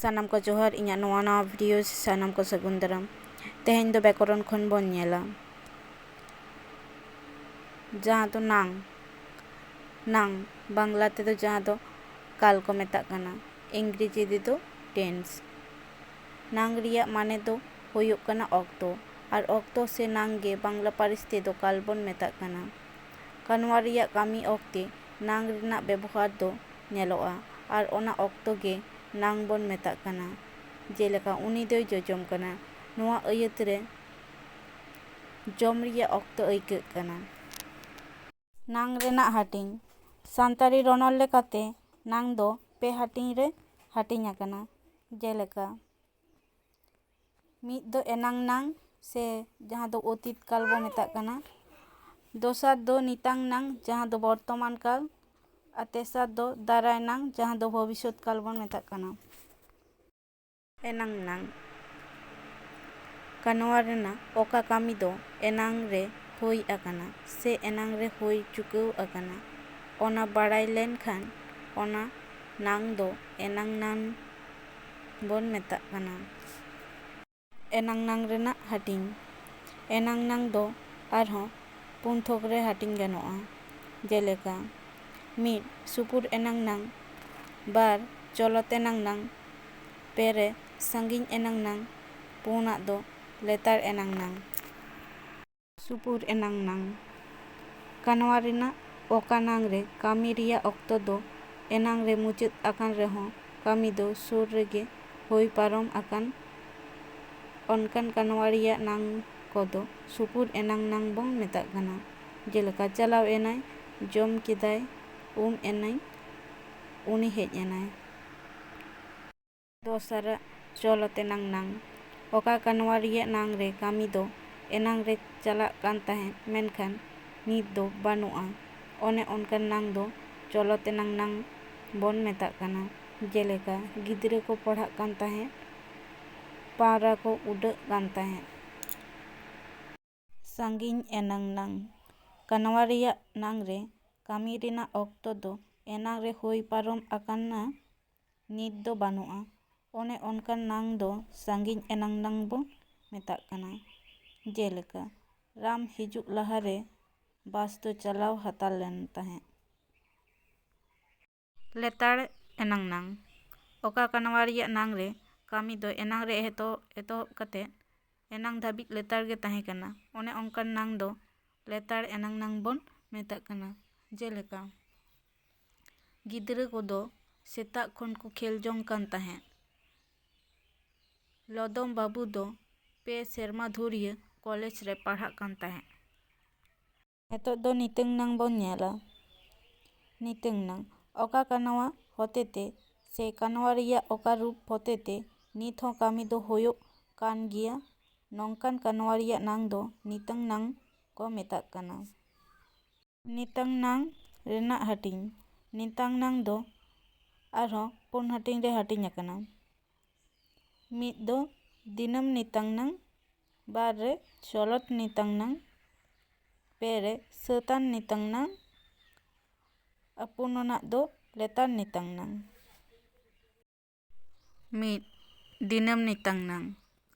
ᱥᱟᱱᱟᱢ ᱠᱚ ᱡᱚᱦᱟᱨ ᱤᱧᱟᱹᱜ ᱱᱟᱣᱟ ᱵᱷᱤᱰᱤᱭᱳ ᱥᱟᱱᱟᱢ ᱠᱚ ᱥᱟᱹᱜᱩᱱ ᱫᱟᱨᱟᱢ। ᱛᱮᱦᱮᱧ ᱫᱚ ᱵᱮᱠᱚᱨᱚᱱ ᱠᱷᱚᱱ ᱵᱚᱱ ᱧᱮᱞᱟ ᱡᱟᱦᱟᱸ ᱫᱚ ᱱᱟᱝ ᱵᱟᱝᱞᱟ ᱛᱮᱫᱚ ᱡᱟᱦᱟᱸ ᱫᱚ ᱠᱟᱞ ᱠᱚ ᱢᱮᱛᱟᱜ ᱠᱟᱱᱟ, ᱤᱝᱨᱮᱡᱤ ᱛᱮᱫᱚ ᱴᱮন্স। ᱱᱟᱝ ᱨᱮᱭᱟᱜ ᱢᱟᱱᱮ ᱫᱚ ᱦᱩᱭᱩᱜ ᱠᱟᱱᱟ ᱚᱠᱛᱚ, ᱟᱨ ᱚᱠᱛᱚ ᱥᱮ ᱱᱟᱝ ᱜᱮ ᱵᱟᱝᱞᱟ ᱯᱟᱹᱨᱤᱥ ᱛᱮᱫᱚ ᱠᱟᱞ ᱵᱚᱱ ᱢᱮᱛᱟᱜ ᱠᱟᱱᱟ। ᱠᱟᱱᱣᱟ ᱨᱮᱭᱟᱜ ᱠᱟᱹᱢᱤ ᱚᱠᱛᱮ ᱱᱟᱝ ᱨᱮᱱᱟᱜ ᱵᱮᱵᱚᱦᱟᱨ ᱫᱚ ᱧᱮᱞᱚᱜᱼᱟ, ᱟᱨ ᱚᱱᱟ ᱚᱠᱛᱚ ᱜᱮ ᱱᱟᱝ ᱵᱚᱱ ᱢᱮᱛᱟᱜ ᱠᱟᱱᱟ। ᱡᱮᱞᱮᱠᱟ ᱩᱱᱤ ᱫᱚᱭ ᱡᱚᱡᱚᱢ ᱠᱟᱱᱟ, ᱱᱚᱣᱟ ᱟᱹᱭᱟᱹᱛ ᱨᱮ ᱡᱚᱢ ᱨᱮᱭᱟᱜ ᱚᱠᱛᱚ ᱟᱹᱭᱠᱟᱹᱜ ᱠᱟᱱᱟ। ᱱᱟᱝ ᱨᱮᱱᱟᱜ ᱦᱟᱹᱴᱤᱧ ᱥᱟᱱᱛᱟᱲᱤ ᱨᱚᱱᱚᱲ ᱞᱮᱠᱟᱛᱮ ᱱᱟᱝ ᱫᱚ ᱯᱮ ᱦᱟᱹᱴᱤᱧ ᱨᱮ ᱦᱟᱹᱴᱤᱧ ᱟᱠᱟᱱᱟ। ᱡᱮᱞᱮᱠᱟ ᱢᱤᱫ ᱫᱚ ᱮᱱᱟᱝ ᱱᱟᱝ ᱥᱮ ᱡᱟᱦᱟᱸ ᱫᱚ ᱚᱛᱤᱛ ᱠᱟᱞ ᱵᱚ ᱢᱮᱛᱟᱜ ᱠᱟᱱᱟ, ᱫᱚᱥᱟᱨ ᱫᱚ ᱱᱤᱛᱟᱝ ᱱᱟᱝ ᱡᱟᱦᱟᱸ ᱫᱚ ᱵᱚᱨᱛᱚᱢᱟᱱ ᱠᱟᱞ, ᱟᱨ ᱛᱮᱥᱟᱨ ᱫᱚ ᱫᱟᱨᱟᱭ ᱱᱟᱝ ᱡᱟᱦᱟᱸ ᱫᱚ ᱵᱷᱚᱵᱤᱥᱥᱚᱛ ᱠᱟᱞ ᱵᱚᱱ ᱢᱮᱛᱟᱜ ᱠᱟᱱᱟ। ᱮᱱᱟᱝ ᱱᱟᱝ ᱠᱟᱱᱣᱟ ᱨᱮᱱᱟᱜ ᱚᱠᱟ ᱠᱟᱹᱢᱤ ᱫᱚ ᱮᱱᱟᱝ ᱨᱮ ᱦᱩᱭ ᱟᱠᱟᱱᱟ ᱥᱮ ᱮᱱᱟᱝ ᱨᱮ ᱦᱩᱭ ᱪᱩᱠᱟᱹᱣ ᱟᱠᱟᱱᱟ, ᱚᱱᱟ ᱵᱟᱲᱟᱭ ᱞᱮᱱ ᱠᱷᱟᱱ ᱚᱱᱟ ᱱᱟᱝ ᱫᱚ ᱮᱱᱟᱝ ᱱᱟᱝ ᱵᱚᱱ ᱢᱮᱛᱟᱜ ᱠᱟᱱᱟ। ᱮᱱᱟᱝ ᱱᱟᱝ ᱨᱮᱱᱟᱜ ᱦᱟᱹᱴᱤᱧ ᱮᱱᱟᱝ ᱱᱟᱝ ᱫᱚ ᱟᱨᱦᱚᱸ ᱯᱩᱱ ᱛᱷᱚᱠ ᱨᱮ ᱦᱟᱹᱴᱤᱧ ᱜᱟᱱᱚᱜᱼᱟ। ᱡᱮᱞᱮᱠᱟ 1. ᱥᱩᱯᱩᱨ ᱮᱱᱟᱝ ᱱᱟᱝ, 2. ᱪᱚᱞᱚᱛ ᱮᱱᱟᱝ ᱱᱟᱝ, 3. ᱥᱟᱺᱜᱤᱧ ᱮᱱᱟᱝ ᱱᱟᱝ, 4. ᱫᱚ ᱞᱮᱛᱟᱲ ᱮᱱᱟᱝ ᱱᱟᱝ। ᱥᱩᱯᱩᱨ ᱮᱱᱟᱝ ᱱᱟᱝ ᱠᱟᱱᱣᱟ ᱨᱮᱱᱟᱜ ᱚᱠᱟ ᱱᱟᱝ ᱨᱮ ᱠᱟᱹᱢᱤ ᱨᱮᱭᱟᱜ ᱚᱠᱛᱚ ᱫᱚ ᱮᱱᱟᱝ ᱨᱮ ᱢᱩᱪᱟᱹᱫ ᱟᱠᱟᱱ ᱨᱮᱦᱚᱸ ᱠᱟᱹᱢᱤ ᱫᱚ ᱥᱩᱨ ᱨᱮᱜᱮ ᱦᱩᱭ ᱯᱟᱨᱚᱢ ᱟᱠᱟᱱ, ᱚᱱᱠᱟᱱ ᱠᱟᱱᱣᱟ ᱨᱮᱭᱟᱜ ᱱᱟᱝ ᱠᱚᱫᱚ ᱥᱩᱯᱩᱨ ᱮᱱᱟᱝ ᱱᱟᱝ ᱵᱚᱱ ᱢᱮᱛᱟᱜ ᱠᱟᱱᱟ। ᱡᱮᱞᱮᱠᱟ ᱪᱟᱞᱟᱣ ᱮᱱᱟᱭ, ᱡᱚᱢ ᱠᱮᱫᱟᱭ, ᱮᱱᱟᱭ, ᱩᱱᱤ ᱦᱮᱡ ᱮᱱᱟᱭ। ᱫᱚᱥᱟᱨᱟᱜ ᱪᱚᱞᱚᱛ ᱮᱱᱟᱝ ᱱᱟᱝ ᱚᱠᱟ ᱠᱟᱱᱣᱟ ᱨᱮᱭᱟᱜ ᱱᱟᱝ ᱨᱮ ᱠᱟᱹᱢᱤ ᱫᱚ ᱮᱱᱟᱝ ᱨᱮ ᱪᱟᱞᱟᱜ ᱠᱟᱱ ᱛᱟᱦᱮᱸᱫ ᱢᱮᱱᱠᱷᱟᱱ ᱱᱤᱛ ᱫᱚ ᱵᱟᱹᱱᱩᱜᱼᱟ, ᱚᱱᱮ ᱚᱱᱠᱟᱱ ᱱᱟᱝ ᱫᱚ ᱪᱚᱞᱚᱛ ᱮᱱᱟᱝ ᱱᱟᱝ ᱵᱚᱱ ᱢᱮᱛᱟᱜ ᱠᱟᱱᱟ। ᱡᱮᱞᱮᱠᱟ ᱜᱤᱫᱽᱨᱟᱹ ᱠᱚ ᱯᱟᱲᱦᱟᱜ ᱠᱟᱱ ᱛᱟᱦᱮᱸᱫ, ᱯᱟᱣᱨᱟ ᱠᱚ ᱩᱰᱟᱹᱜ ᱠᱟᱱ ᱛᱟᱦᱮᱸᱫ। ᱥᱟᱺᱜᱤᱧ ᱮᱱᱟᱝ ᱱᱟᱝ ᱠᱟᱱᱣᱟ ᱨᱮᱭᱟᱜ ᱱᱟᱝ ᱨᱮ ᱠᱟᱹᱢᱤ ᱨᱮᱱᱟᱜ ᱚᱠᱛᱚ ᱫᱚ ᱮᱱᱟᱝ ᱨᱮ ᱦᱩᱭ ᱯᱟᱨᱚᱢ ᱟᱠᱟᱱᱟ, ᱱᱤᱛ ᱫᱚ ᱵᱟᱹᱱᱩᱜᱼᱟ, ᱚᱱᱮ ᱚᱱᱠᱟᱱ ᱱᱟᱝ ᱫᱚ ᱥᱟᱺᱜᱤᱧ ᱮᱱᱟᱝ ᱱᱟᱝ ᱵᱚᱱ ᱢᱮᱛᱟᱜ ᱠᱟᱱᱟ। ᱡᱮᱞᱮᱠᱟ ᱨᱟᱢ ᱦᱤᱡᱩᱜ ᱞᱟᱦᱟᱨᱮ ᱵᱟᱥ ᱫᱚ ᱪᱟᱞᱟᱣ ᱦᱟᱛᱟᱲ ᱞᱮᱱ ᱛᱟᱦᱮᱸᱫ। ᱞᱮᱛᱟᱲ ᱮᱱᱟᱝ ᱱᱟᱝ ᱚᱠᱟ ᱠᱟᱱᱣᱟ ᱨᱮᱭᱟᱜ ᱱᱟᱝ ᱨᱮ ᱠᱟᱹᱢᱤ ᱫᱚ ᱮᱱᱟᱝ ᱨᱮ ᱮᱛᱚᱦᱚᱵ ᱠᱟᱛᱮᱫ ᱮᱱᱟᱝ ᱫᱷᱟᱹᱵᱤᱡ ᱞᱮᱛᱟᱲ ᱜᱮ ᱛᱟᱦᱮᱸ ᱠᱟᱱᱟ, ᱚᱱᱮ ᱚᱱᱠᱟᱱ ᱱᱟᱝ ᱫᱚ ᱞᱮᱛᱟᱲ ᱮᱱᱟᱝ ᱱᱟᱝ ᱵᱚᱱ ᱢᱮᱛᱟᱜ ᱠᱟᱱᱟ। ᱡᱮᱞᱮᱠᱟ ᱜᱤᱫᱽᱨᱟᱹ ᱠᱚᱫᱚ ᱥᱮᱛᱟᱜ ᱠᱷᱚᱱ ᱠᱚ ᱠᱷᱮᱞ ᱡᱚᱝ ᱠᱟᱱ ᱛᱟᱦᱮᱸᱫ। ᱞᱚᱫᱚᱢ ᱵᱟᱹᱵᱩ ᱫᱚ 2 ᱥᱮᱨᱢᱟ ᱫᱷᱩᱨᱤᱭᱟᱹ ᱠᱚᱞᱮᱡᱽ ᱨᱮ ᱯᱟᱲᱦᱟᱜ ᱠᱟᱱ ᱛᱟᱦᱮᱸᱫ। ᱱᱤᱛᱚᱜ ᱫᱚ ᱱᱤᱛᱟᱹᱝ ᱱᱟᱝ ᱵᱚᱱ ᱧᱮᱞᱟ। ᱱᱤᱛᱟᱹᱝ ᱱᱟᱝ ᱚᱠᱟ ᱠᱟᱱᱣᱟ ᱦᱚᱛᱮᱛᱮ ᱥᱮ ᱠᱟᱱᱣᱟ ᱨᱮᱭᱟᱜ ᱚᱠᱟ ᱨᱩᱯ ᱦᱚᱛᱮᱛᱮ ᱱᱤᱛ ᱦᱚᱸ ᱠᱟᱹᱢᱤ ᱫᱚ ᱦᱩᱭᱩᱜ ᱠᱟᱱ ᱜᱮᱭᱟ, ᱱᱚᱝᱠᱟᱱ ᱠᱟᱱᱣᱟ ᱨᱮᱭᱟᱜ ᱱᱟᱝ ᱫᱚ ᱱᱤᱛᱟᱹᱝ ᱱᱟᱝ ᱠᱚ ᱢᱮᱛᱟᱜ ᱠᱟᱱᱟ। ᱱᱤᱛᱟᱝ ᱱᱟᱝ ᱨᱮᱱᱟᱜ ᱦᱟᱹᱴᱤᱧ ᱱᱤᱛᱟᱝ ᱱᱟᱝ ᱫᱚ ᱟᱨᱦᱚᱸ 4 ᱦᱟᱹᱴᱤᱧ ᱨᱮ ᱦᱟᱹᱴᱤᱧ ᱟᱠᱟᱱᱟ। 1 ᱫᱚ ᱫᱤᱱᱟᱹᱢ ᱱᱤᱛᱟᱝ ᱱᱟᱝ, 2 ᱨᱮ ᱪᱚᱞᱚᱛ ᱱᱤᱛᱟᱝ ᱱᱟᱝ, 2 ᱨᱮ ᱥᱟᱹᱛᱟᱱ ᱱᱤᱛᱟᱝ ᱱᱟᱝ, ᱟᱨ 4 ᱟᱱᱟᱜ ᱫᱚ ᱞᱮᱛᱟᱲ ᱱᱤᱛᱟᱝ ᱱᱟᱝ। 1. ᱫᱤᱱᱟᱹᱢ ᱱᱤᱛᱟᱝ ᱱᱟᱝ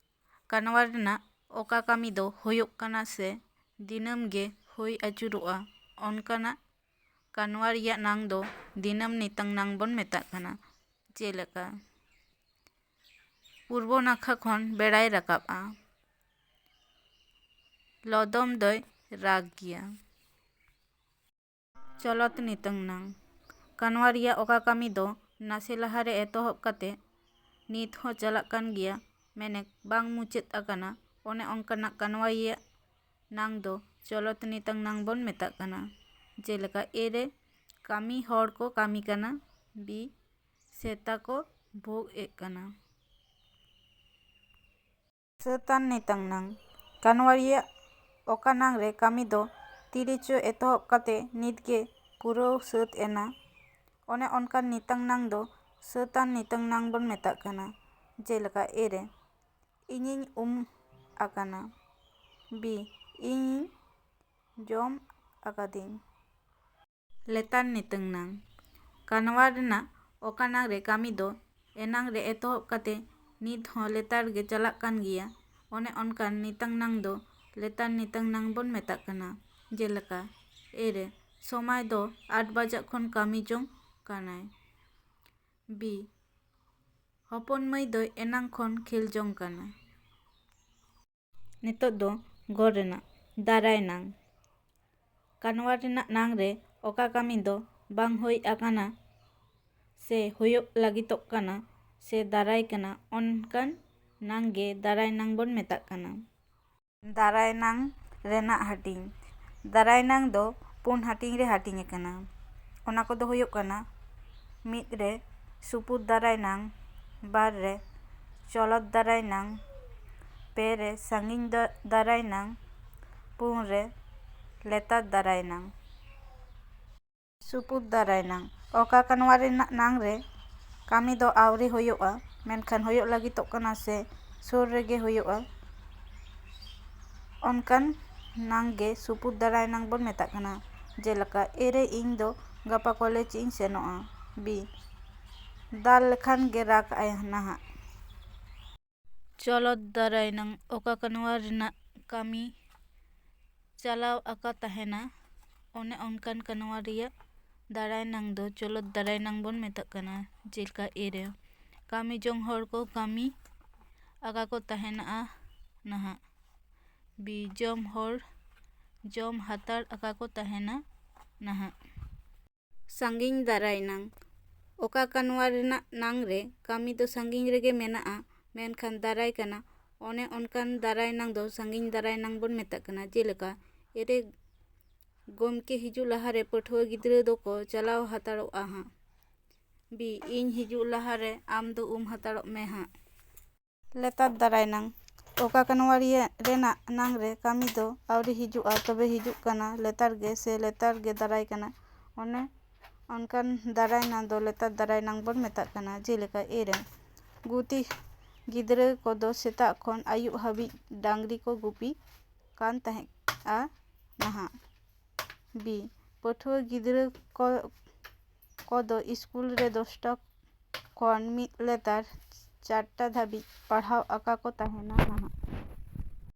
ᱠᱟᱱᱣᱟ ᱨᱮᱱᱟᱜ ᱚᱠᱟ ᱠᱟᱹᱢᱤ ᱫᱚ ᱦᱩᱭᱩᱜ ᱠᱟᱱᱟ ᱥᱮ ᱫᱤᱱᱟᱹᱢ ᱜᱮ ᱦᱩᱭ ᱟᱹᱪᱩᱨᱚᱜᱼᱟ, ᱚᱱᱠᱟᱱᱟᱜ ᱠᱟᱱᱣᱟ ᱨᱮᱭᱟᱜ ᱱᱟᱝ ᱫᱚ ᱫᱤᱱᱟᱹᱢ ᱱᱤᱛᱟᱝ ᱱᱟᱝ ᱵᱚᱱ ᱢᱮᱛᱟᱜ ᱠᱟᱱᱟ। ᱡᱮᱞᱮᱠᱟ ᱯᱩᱨᱵᱚ ᱱᱟᱠᱷᱟ ᱠᱷᱚᱱ ᱵᱮᱲᱟᱭ ᱨᱟᱠᱟᱵᱼᱟ, ᱞᱚᱫᱚᱢ ᱫᱚᱭ ᱨᱟᱜᱽ ᱜᱮᱭᱟ। ᱪᱚᱞᱚᱛ ᱱᱤᱛᱟᱝ ᱱᱟᱝ ᱠᱟᱱᱣᱟ ᱨᱮᱭᱟᱜ ᱚᱠᱟ ᱠᱟᱹᱢᱤ ᱫᱚ ᱱᱟᱥᱮ ᱞᱟᱦᱟᱨᱮ ᱮᱛᱚᱦᱚᱵ ᱠᱟᱛᱮᱫ ᱱᱤᱛ ᱦᱚᱸ ᱪᱟᱞᱟᱜ ᱠᱟᱱ ᱜᱮᱭᱟ, ᱢᱮᱱᱮᱠ ᱵᱟᱝ ᱢᱩᱪᱟᱹᱫ ᱟᱠᱟᱱᱟ, ᱚᱱᱮ ᱚᱱᱠᱟᱱᱟᱜ ᱠᱟᱱᱣᱟ ᱨᱮᱭᱟᱜ ᱱᱟᱝ ᱫᱚ ᱪᱚᱞᱚᱛ ᱱᱤᱛᱟᱝ ᱱᱟᱝ ᱵᱚᱱ ᱢᱮᱛᱟᱜ ᱠᱟᱱᱟ। ᱡᱮᱞᱮᱠᱟ ᱨᱮ ᱠᱟᱹᱢᱤ ᱦᱚᱲ ᱠᱚ ᱠᱟᱹᱢᱤ ᱠᱟᱱᱟ, ᱥᱮᱛᱟ ᱠᱚ ᱵᱷᱳᱜ ᱮᱫ ᱠᱟᱱᱟ। ᱥᱟᱹᱛᱟᱱ ᱱᱤᱛᱟᱝ ᱱᱟᱝ ᱠᱟᱱᱣᱟ ᱨᱮᱭᱟᱜ ᱚᱠᱟ ᱱᱟᱝ ᱨᱮ ᱠᱟᱹᱢᱤ ᱫᱚ ᱛᱤᱨᱮᱪᱚ ᱮᱛᱚᱦᱚᱵ ᱠᱟᱛᱮ ᱱᱤᱛ ᱜᱮ ᱯᱩᱨᱟᱹᱣ ᱥᱟᱹᱛ ᱮᱱᱟ, ᱚᱱᱮ ᱚᱱᱠᱟᱱ ᱱᱤᱛᱟᱝ ᱱᱟᱝ ᱫᱚ ᱥᱟᱹᱛᱟᱱ ᱱᱤᱛᱟᱝ ᱱᱟᱝ ᱵᱚᱱ ᱢᱮᱛᱟᱜ ᱠᱟᱱᱟ। ᱡᱮᱞᱮᱠᱟ ᱨᱮ ᱤᱧᱤᱧ ᱟᱠᱟᱱᱟ, ᱤᱧᱤᱧ ᱡᱚᱢ ᱟᱠᱟᱫᱤᱧ। ᱞᱮᱛᱟᱲ ᱱᱤᱛᱟᱝ ᱱᱟᱝ ᱠᱟᱱᱣᱟ ᱨᱮᱱᱟᱜ ᱚᱠᱟ ᱱᱟᱝ ᱨᱮ ᱠᱟᱹᱢᱤ ᱫᱚ ᱮᱱᱟᱝ ᱨᱮ ᱮᱛᱚᱦᱚᱵ ᱠᱟᱛᱮ ᱱᱤᱛ ᱦᱚᱸ ᱞᱮᱛᱟᱲ ᱜᱮ ᱪᱟᱞᱟᱜ ᱠᱟᱱ ᱜᱮᱭᱟ᱾ ᱚᱱᱮ ᱚᱱᱠᱟᱱ ᱱᱤᱛᱟᱝ ᱱᱟᱝ ᱫᱚ ᱞᱮᱛᱟᱲ ᱱᱤᱛᱟᱝ ᱱᱟᱝ ᱵᱚᱱ ᱢᱮᱛᱟᱜ ᱠᱟᱱᱟ᱾ ᱡᱮᱞᱮᱠᱟ ᱨᱮ ᱥᱚᱢᱟᱭ ᱫᱚ 8 ᱵᱟᱡᱟᱜ ᱠᱷᱚᱱ ᱠᱟᱹᱢᱤ ᱡᱚᱝ ᱠᱟᱱᱟᱭ᱾ ᱵᱤ ᱦᱚᱯᱚᱱ ᱢᱟᱹᱭ ᱫᱚ ᱮᱱᱟᱝ ᱠᱷᱚᱱ ᱠᱷᱮᱞ ᱡᱚᱝ ᱠᱟᱱᱟ᱾ ᱱᱤᱛᱚᱜ ᱫᱚ ᱜᱚᱲ ᱨᱮᱱᱟᱜ ᱫᱟᱨᱟᱭ ᱱᱟᱝ ᱠᱟᱱᱣᱟ ᱨᱮᱱᱟᱜ ᱱᱟᱝ ᱨᱮ ᱚᱠᱟ ᱠᱟᱹᱢᱤ ᱫᱚ ᱵᱟᱝ ᱦᱩᱭ ᱟᱠᱟᱱᱟ ᱥᱮ ᱦᱩᱭᱩᱜ ᱞᱟᱹᱜᱤᱫᱚᱜ ᱠᱟᱱᱟ ᱥᱮ ᱫᱟᱨᱟᱭ ᱠᱟᱱᱟ, ᱚᱱᱠᱟᱱ ᱱᱟᱝ ᱜᱮ ᱫᱟᱨᱟᱭ ᱱᱟᱝ ᱵᱚᱱ ᱢᱮᱛᱟᱜ ᱠᱟᱱᱟ᱾ ᱫᱟᱨᱟᱭ ᱱᱟᱝ ᱨᱮᱱᱟᱜ ᱦᱟᱹᱴᱤᱧ᱾ ᱫᱟᱨᱟᱭ ᱱᱟᱝ ᱫᱚ 4 ᱦᱟᱹᱴᱤᱧ ᱨᱮ ᱦᱟᱹᱴᱤᱧ ᱟᱠᱟᱱᱟ᱾ ᱚᱱᱟ ᱠᱚᱫᱚ ᱦᱩᱭᱩᱜ ᱠᱟᱱᱟ 1 ᱨᱮ ᱥᱩᱯᱩᱨ ᱫᱟᱨᱟᱭ ᱱᱟᱝ, 2 ᱨᱮ ᱪᱚᱞᱚᱛ ᱫᱟᱨᱟᱭ ᱱᱟᱝ, 2 ᱨᱮ ᱥᱟᱺᱜᱤᱧ ᱫᱟᱨᱟᱭ ᱱᱟᱝ, 4 ᱨᱮ ᱞᱮᱛᱟᱲ ᱫᱟᱨᱟᱭ ᱱᱟᱝ᱾ ᱥᱩᱯᱩᱨ ᱫᱟᱨᱟᱭ ᱱᱟᱝ ᱚᱠᱟ ᱠᱟᱱᱣᱟ ᱨᱮᱱᱟᱜ ᱱᱟᱝ ᱨᱮ ᱠᱟᱹᱢᱤ ᱫᱚ ᱟᱹᱣᱨᱤ ᱦᱩᱭᱩᱜᱼᱟ, ᱢᱮᱱᱠᱷᱟᱱ ᱦᱩᱭᱩᱜ ᱞᱟᱹᱜᱤᱫᱚᱜ ᱠᱟᱱᱟ ᱥᱮ ᱥᱩᱨ ᱨᱮᱜᱮ ᱦᱩᱭᱩᱜᱼᱟ, ᱚᱱᱠᱟᱱ ᱱᱟᱝ ᱜᱮ ᱥᱩᱯᱩᱨ ᱫᱟᱨᱟᱭ ᱱᱟᱝ ᱵᱚᱱ ᱢᱮᱛᱟᱜ ᱠᱟᱱᱟ᱾ ᱡᱮᱞᱮᱠᱟ ᱨᱮ ᱤᱧ ᱫᱚ ᱜᱟᱯᱟ ᱠᱚᱞᱮᱡᱽ ᱤᱧ ᱥᱮᱱᱚᱜᱼᱟ᱾ ᱵᱤ ᱫᱟᱜ ᱞᱮᱠᱷᱟᱱ ᱜᱮ ᱨᱟᱜᱽ ᱟᱭ ᱱᱟᱦᱟᱜ᱾ ᱪᱚᱞᱚᱛ ᱫᱟᱨᱟᱭ ᱱᱟᱝ ᱚᱠᱟ ᱠᱟᱱᱣᱟ ᱨᱮᱱᱟᱜ ᱠᱟᱹᱢᱤ ᱪᱟᱞᱟᱣ ᱟᱠᱟ ᱛᱟᱦᱮᱱᱟ, ᱚᱱᱮ ᱚᱱᱠᱟᱱ ᱠᱟᱱᱣᱟ ᱨᱮᱭᱟᱜ ᱫᱟᱨᱟᱭ ᱱᱟᱝ ᱫᱚ ᱪᱚᱞᱚᱛ ᱫᱟᱨᱟᱭ ᱱᱟᱝ ᱵᱚᱱ ᱢᱮᱛᱟᱜ ᱠᱟᱱᱟ᱾ ᱡᱮᱞᱮᱠᱟ ᱨᱮ ᱠᱟᱹᱢᱤ ᱡᱚᱝ ᱦᱚᱲ ᱠᱚ ᱠᱟᱹᱢᱤ ᱟᱠᱟ ᱠᱚ ᱛᱟᱦᱮᱱᱟ ᱱᱟᱦᱟᱜ᱾ ᱵᱤ ᱡᱚᱢ ᱦᱚᱲ ᱡᱚᱢ ᱦᱟᱛᱟᱲ ᱟᱠᱟ ᱠᱚ ᱛᱟᱦᱮᱱᱟ ᱱᱟᱦᱟᱜ᱾ ᱥᱟᱺᱜᱤᱧ ᱫᱟᱨᱟᱭ ᱱᱟᱝ ᱚᱠᱟ ᱠᱟᱱᱣᱟ ᱨᱮᱱᱟᱜ ᱱᱟᱝ ᱨᱮ ᱠᱟᱹᱢᱤ ᱫᱚ ᱥᱟᱺᱜᱤᱧ ᱨᱮᱜᱮ ᱢᱮᱱᱟᱜᱼᱟ, ᱢᱮᱱᱠᱷᱟন ᱫᱟᱨᱟᱭ ᱠᱟᱱᱟ, ᱚᱱᱮ ᱚᱱᱠᱟᱱ ᱫᱟᱨᱟᱭ ᱱᱟᱝ ᱫᱚ ᱥᱟᱺᱜᱤᱧ ᱫᱟᱨᱟᱭ ᱱᱟᱝ ᱵᱚᱱ ᱢᱮᱛᱟᱜ ᱠᱟᱱᱟ᱾ ᱡᱮᱞᱮᱠᱟ ᱨᱮ ᱜᱚᱢᱠᱮ ᱦᱤᱡᱩᱜ ᱞᱟᱦᱟᱨᱮ ᱯᱟᱹᱴᱷᱩᱣᱟᱹ ᱜᱤᱫᱽᱨᱟᱹ ᱫᱚᱠᱚ ᱪᱟᱞᱟᱣ ᱦᱟᱛᱟᱲᱚᱜᱼᱟ ᱦᱟᱸᱜ᱾ ᱵᱤ ᱤᱧ ᱦᱤᱡᱩᱜ ᱞᱟᱦᱟᱨᱮ ᱟᱢ ᱫᱚ ᱦᱟᱛᱟᱲᱚᱜ ᱢᱮ ᱦᱟᱸᱜ᱾ ᱞᱮᱛᱟᱲ ᱫᱟᱨᱟᱭ ᱱᱟᱝ ᱚᱠᱟ ᱠᱟᱱᱣᱟ ᱨᱮᱱᱟᱜ ᱱᱟᱝ ᱨᱮ ᱠᱟᱹᱢᱤ ᱫᱚ ᱟᱹᱣᱨᱤ ᱦᱤᱡᱩᱜᱼᱟ, ᱛᱚᱵᱮ ᱦᱤᱡᱩᱜ ᱠᱟᱱᱟ ᱞᱮᱛᱟᱲ ᱜᱮ ᱥᱮ ᱞᱮᱛᱟᱲ ᱜᱮ ᱫᱟᱨᱟᱭ ᱠᱟᱱᱟ, ᱚᱱᱮ ᱚᱱᱠᱟᱱ ᱫᱟᱨᱟᱭ ᱱᱟᱝ ᱫᱚ ᱞᱮᱛᱟᱲ ᱫᱟᱨᱟᱭ ᱱᱟᱝ ᱵᱚᱱ ᱢᱮᱛᱟᱜ ᱠᱟᱱᱟ᱾ ᱡᱮᱞᱮᱠᱟ ᱨᱮ ᱜᱩᱛᱤ ᱜᱤᱫᱽᱨᱟᱹ ᱠᱚᱫᱚ ᱥᱮᱛᱟᱜ ᱠᱷᱚᱱ ᱟᱹᱭᱩᱵ ᱦᱟᱹᱵᱤᱡ ᱰᱟᱝᱨᱤ ᱠᱚ ᱜᱩᱯᱤ ᱠᱟᱱ ᱛᱟᱦᱮᱸᱜᱼᱟ ᱱᱟᱦᱟᱜ᱾ ᱵᱤ ᱯᱟᱹᱴᱷᱩᱣᱟᱹ ᱜᱤᱫᱽᱨᱟᱹ ᱠᱚᱫᱚ ᱤᱥᱠᱩᱞ ᱨᱮ 10টা ᱠᱷᱚᱱ 1 ᱞᱮᱛᱟᱲ 4টা ᱫᱷᱟᱹᱵᱤᱡ ᱯᱟᱲᱦᱟᱣ ᱟᱠᱟ ᱠᱚ ᱛᱟᱦᱮᱱᱟ ᱱᱟᱦᱟᱜ᱾